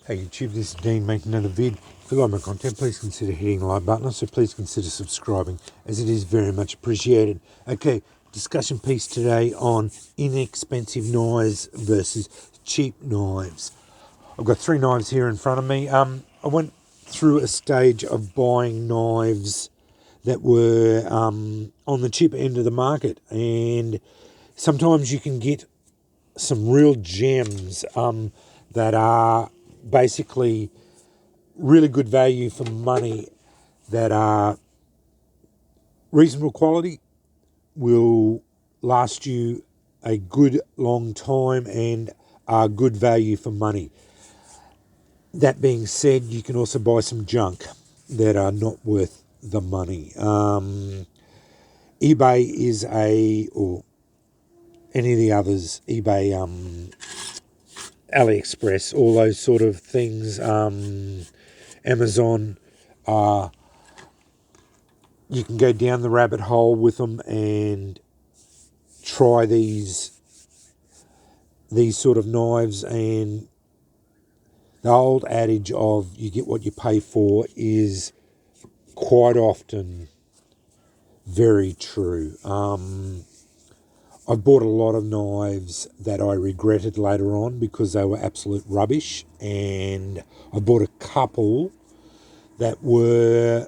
Hey YouTube, this is Dean making another vid. If you like my content, please consider hitting the like button. Also, please consider subscribing, as it is very much appreciated. Okay, discussion piece today on inexpensive knives versus cheap knives. I've got three knives here in front of me. I went through a stage of buying knives that were on the cheaper end of the market, and sometimes you can get some real gems that are basically really good value for money, that are reasonable quality, will last you a good long time, and are good value for money. That being said, you can also buy some junk that are not worth the money. eBay is or any of the others, eBay, AliExpress, all those sort of things, Amazon, you can go down the rabbit hole with them and try these sort of knives. And the old adage of you get what you pay for is quite often very true. I bought a lot of knives that I regretted later on because they were absolute rubbish, and I bought a couple that were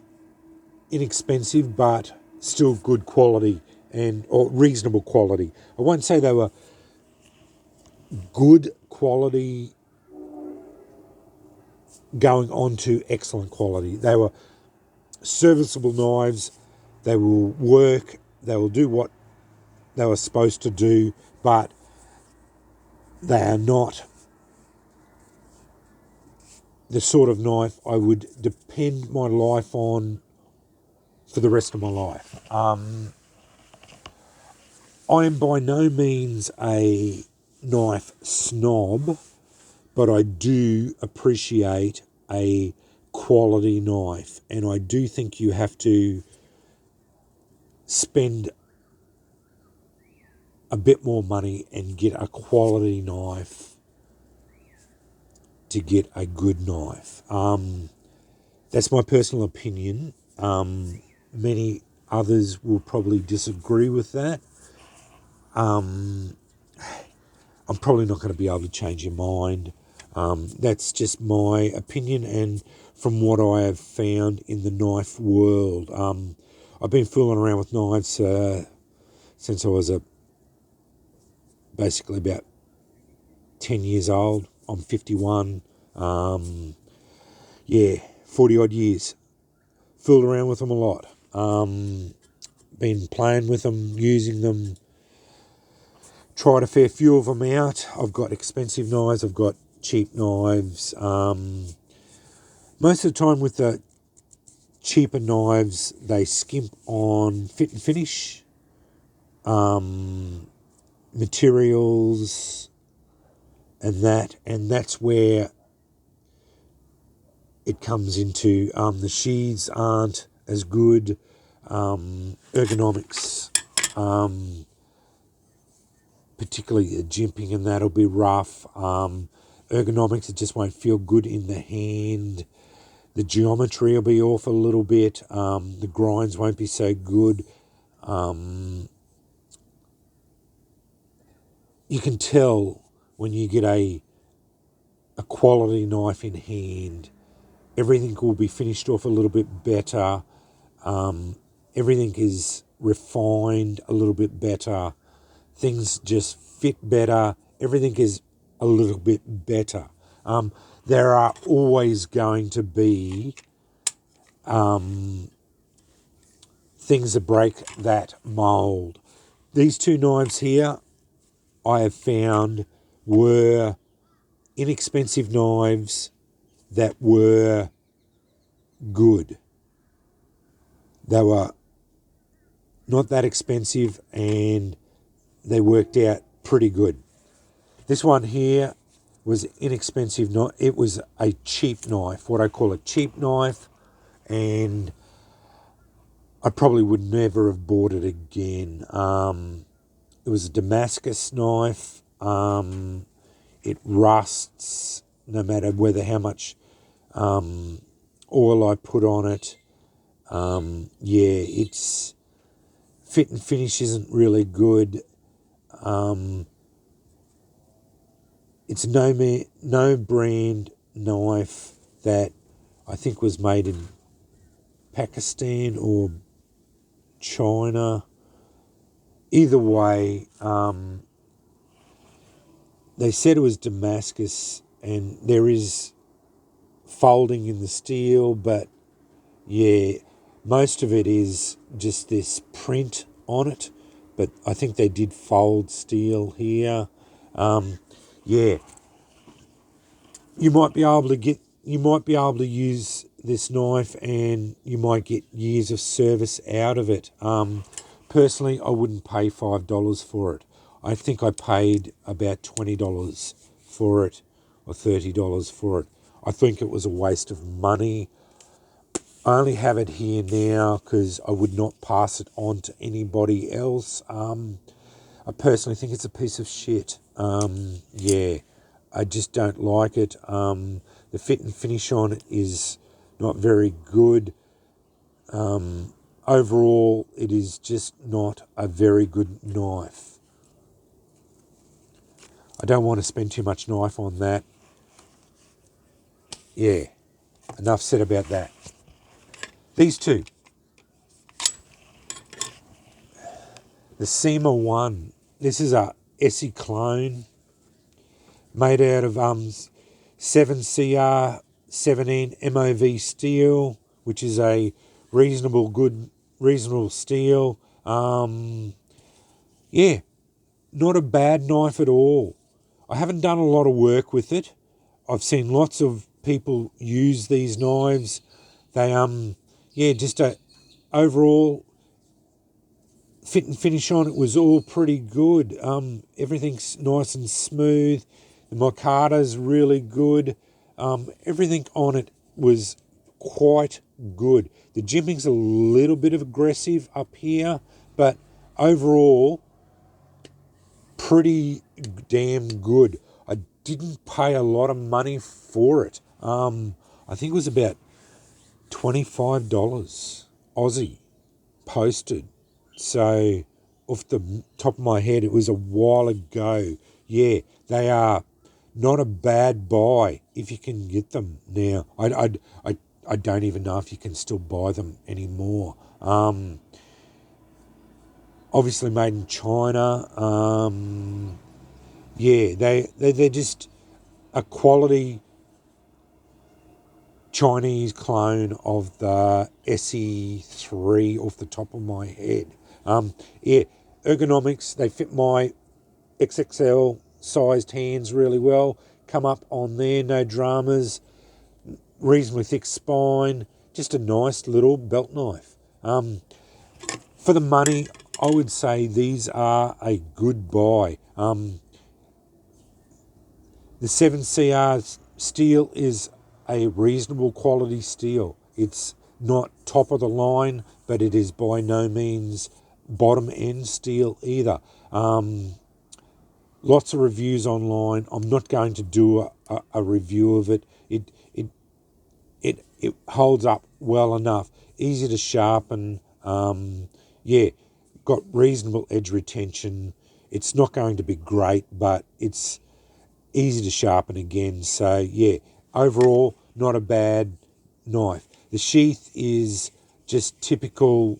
inexpensive but still good quality or reasonable quality. I won't say they were good quality going on to excellent quality. They were serviceable knives. They will work. They will do what they were supposed to do, but they are not the sort of knife I would depend my life on for the rest of my life. I am by no means a knife snob, but I do appreciate a quality knife, and I do think you have to spend a bit more money and get a quality knife to get a good knife. That's my personal opinion. Many others will probably disagree with that. I'm probably not going to be able to change your mind. That's just my opinion, and from what I have found in the knife world. I've been fooling around with knives since I was basically about 10 years old. I'm 51. 40 odd years. Fooled around with them a lot. Been playing with them, using them, tried a fair few of them out. I've got expensive knives, I've got cheap knives. Most of the time with the cheaper knives, they skimp on fit and finish, materials, and that's where it comes into the sheaths aren't as good, ergonomics, particularly the jimping, and that'll be rough. Ergonomics, it just won't feel good in the hand. The geometry will be off a little bit. The grinds won't be so good. You can tell when you get a quality knife in hand. Everything will be finished off a little bit better. Everything is refined a little bit better. Things just fit better. Everything is a little bit better. There are always going to be things that break that mold. These two knives here, I have found, were inexpensive knives that were good. They were not that expensive, and they worked out pretty good. This one here was inexpensive. It was a cheap knife, what I call a cheap knife, and I probably would never have bought it again. It was a Damascus knife. It rusts. no matter how much oil I put on it. It's fit and finish isn't really good. It's no brand knife that I think was made in Pakistan or China. Either way, they said it was Damascus, and there is folding in the steel, but yeah, most of it is just this print on it. But I think they did fold steel here. Yeah, you might be able to use this knife, and you might get years of service out of it. Personally, I wouldn't pay $5 for it. I think I paid about $20 for it, or $30 for it. I think it was a waste of money. I only have it here now because I would not pass it on to anybody else. I personally think it's a piece of shit. I just don't like it. The fit and finish on it is not very good. Overall, it is just not a very good knife. I don't want to spend too much knife on that. Yeah, enough said about that. These two. The SEMA 1. This is a Essie clone made out of 7CR17 MOV steel, which is a reasonable steel. Not a bad knife at all. I haven't done a lot of work with it. I've seen lots of people use these knives. They overall fit and finish on it was all pretty good. Everything's nice and smooth. The micata's really good. Everything on it was quite good. The jimping's a little bit of aggressive up here, but overall, pretty damn good. I didn't pay a lot of money for it. I think it was about $25 Aussie posted. So off the top of my head, it was a while ago. Yeah, they are not a bad buy if you can get them now. I don't even know if you can still buy them anymore. Obviously made in China. They're just a quality Chinese clone of the SE3 off the top of my head. Ergonomics, they fit my XXL sized hands really well. Come up on there, no dramas. Reasonably thick spine. Just a nice little belt knife. For the money, I would say these are a good buy. The 7CR steel is a reasonable quality steel. It's not top of the line, but it is by no means bottom end steel either. Lots of reviews online. I'm not going to do a review of it. It holds up well enough. Easy to sharpen. Got reasonable edge retention. It's not going to be great, but it's easy to sharpen again. So yeah, overall, not a bad knife. The sheath is just typical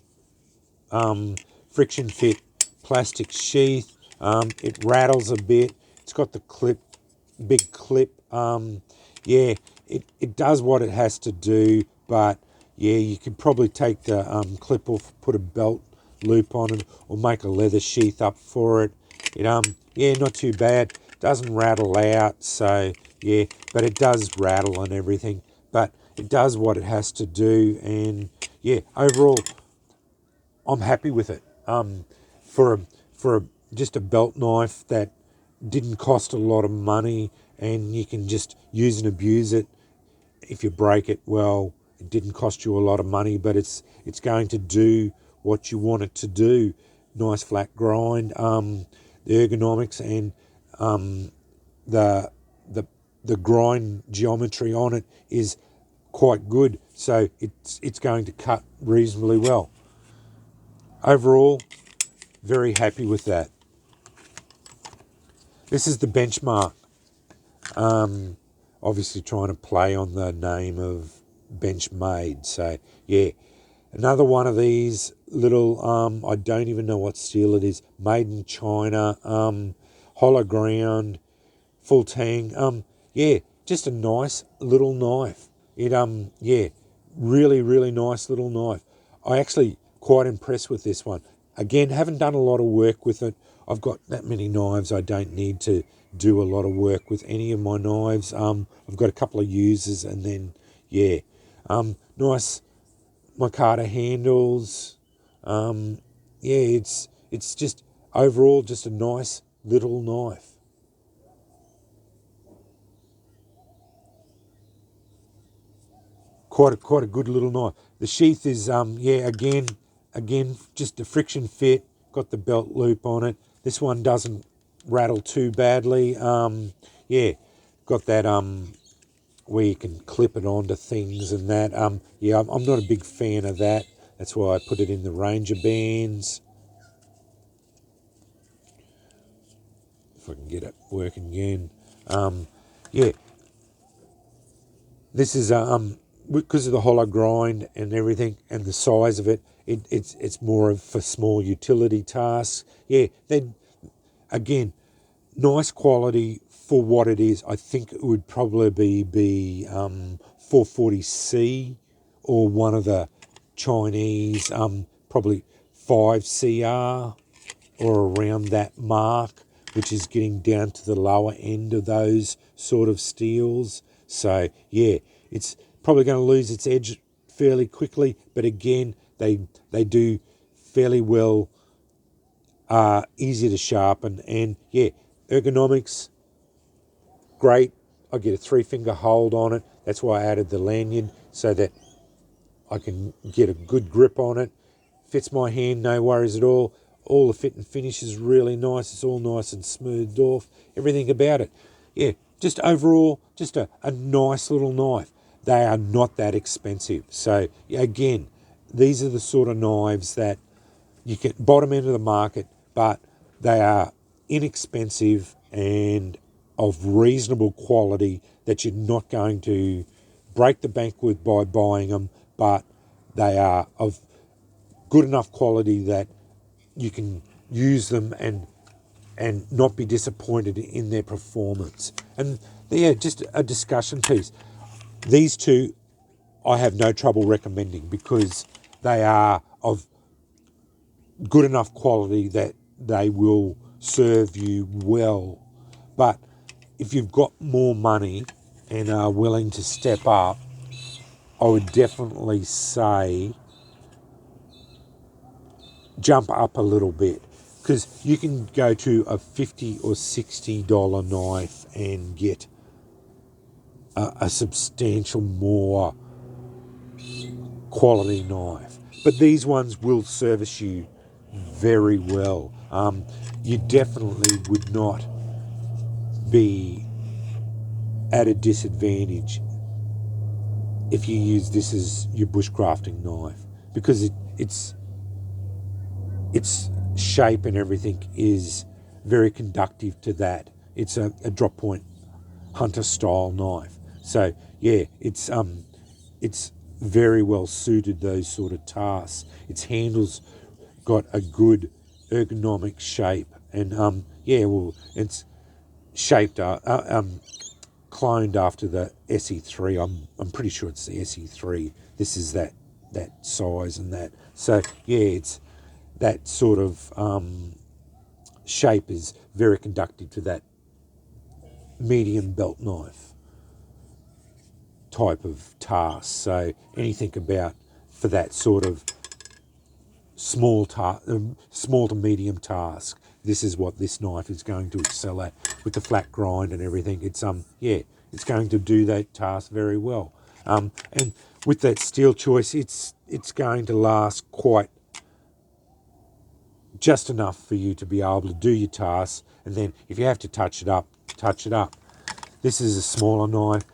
friction fit plastic sheath. It rattles a bit. It's got the big clip. It does what it has to do, but yeah, you could probably take the clip off, put a belt loop on it, or make a leather sheath up for it. Not too bad. Doesn't rattle out, so yeah, but it does rattle and everything. But it does what it has to do, and yeah, overall, I'm happy with it. For just a belt knife that didn't cost a lot of money, and you can just use and abuse it. If you break it, well, it didn't cost you a lot of money, but it's going to do what you want it to do. Nice flat grind. The ergonomics and the the grind geometry on it is quite good, so it's going to cut reasonably well. Overall, very happy with that. This is the Benchmark. Obviously trying to play on the name of Benchmade. So yeah, another one of these little, I don't even know what steel it is, made in China, hollow ground, full tang. Yeah, just a nice little knife. It yeah, really nice little knife. I actually quite impressed with this one. Again, haven't done a lot of work with it. I've got that many knives. I don't need to do a lot of work with any of my knives. I've got a couple of users, and then yeah, nice micarta handles. Yeah, it's just overall just a nice little knife. Quite a good little knife. The sheath is yeah, again just a friction fit. Got the belt loop on it. This one doesn't rattle too badly. Yeah, got that where you can clip it onto things and that. Yeah, I'm not a big fan of that. That's why I put it in the Ranger bands. If I can get it working again. Yeah, this is because of the hollow grind and everything and the size of it. It's more of for small utility tasks. Yeah, then again, nice quality for what it is. I think it would probably be 440C or one of the Chinese, probably 5CR or around that mark, which is getting down to the lower end of those sort of steels. So yeah, it's probably going to lose its edge fairly quickly, but again, they do fairly well, easy to sharpen, and yeah, ergonomics, great. I get a 3-finger hold on it. That's why I added the lanyard so that I can get a good grip on it. Fits my hand, no worries at all. All the fit and finish is really nice. It's all nice and smoothed off. Everything about it. Yeah, just overall, just a nice little knife. They are not that expensive. So again, these are the sort of knives that you get bottom end of the market, but they are inexpensive and of reasonable quality that you're not going to break the bank with by buying them, but they are of good enough quality that you can use them and not be disappointed in their performance. And yeah, just a discussion piece. These two I have no trouble recommending because they are of good enough quality that they will serve you well. But if you've got more money and are willing to step up, I would definitely say jump up a little bit, because you can go to a $50 or $60 knife and get a substantial more quality knife. But these ones will service you very well. You definitely would not be at a disadvantage if you use this as your bushcrafting knife, because its shape and everything is very conductive to that. It's a drop point hunter style knife. So yeah, it's very well suited those sort of tasks. Its handles got a good ergonomic shape, and yeah, well, it's shaped cloned after the SE3. I'm pretty sure it's the SE3. This is that size and that. So yeah, it's that sort of shape is very conductive to that medium belt knife type of task. So anything about for that sort of small to medium task, this is what this knife is going to excel at with the flat grind and everything. It's yeah, it's going to do that task very well. And with that steel choice, it's going to last quite just enough for you to be able to do your tasks, and then if you have to touch it up, touch it up. This is a smaller knife.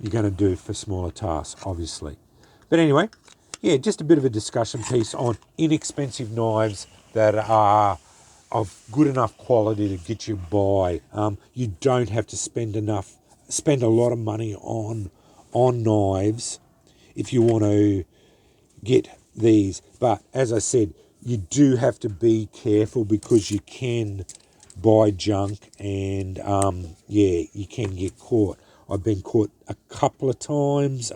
You're going to do for smaller tasks, obviously. But anyway, yeah, just a bit of a discussion piece on inexpensive knives that are of good enough quality to get you by. You don't have to spend a lot of money on knives if you want to get these. But as I said, you do have to be careful because you can buy junk and yeah, you can get caught. I've been caught a couple of times.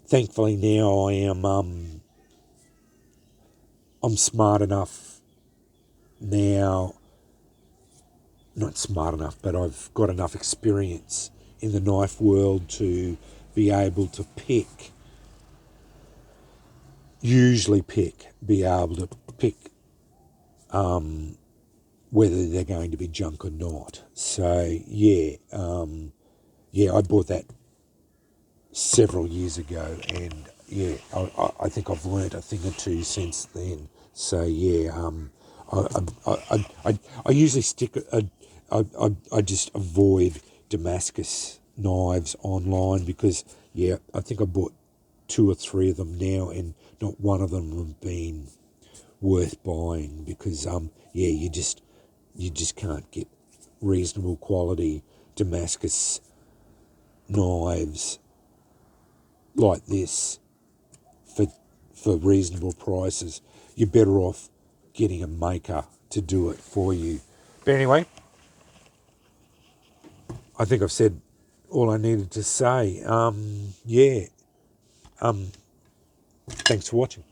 Thankfully now I'm smart enough now. Not smart enough, but I've got enough experience in the knife world to be able to be able to pick whether they're going to be junk or not. So yeah, yeah, I bought that several years ago, and yeah, I think I've learnt a thing or two since then. So yeah, I usually I just avoid Damascus knives online because yeah, I think I bought 2 or 3 of them now, and not one of them have been worth buying because yeah, you just can't get reasonable quality Damascus knives like this for reasonable prices. You're better off getting a maker to do it for you. But anyway, I think I've said all I needed to say. Yeah. Thanks for watching.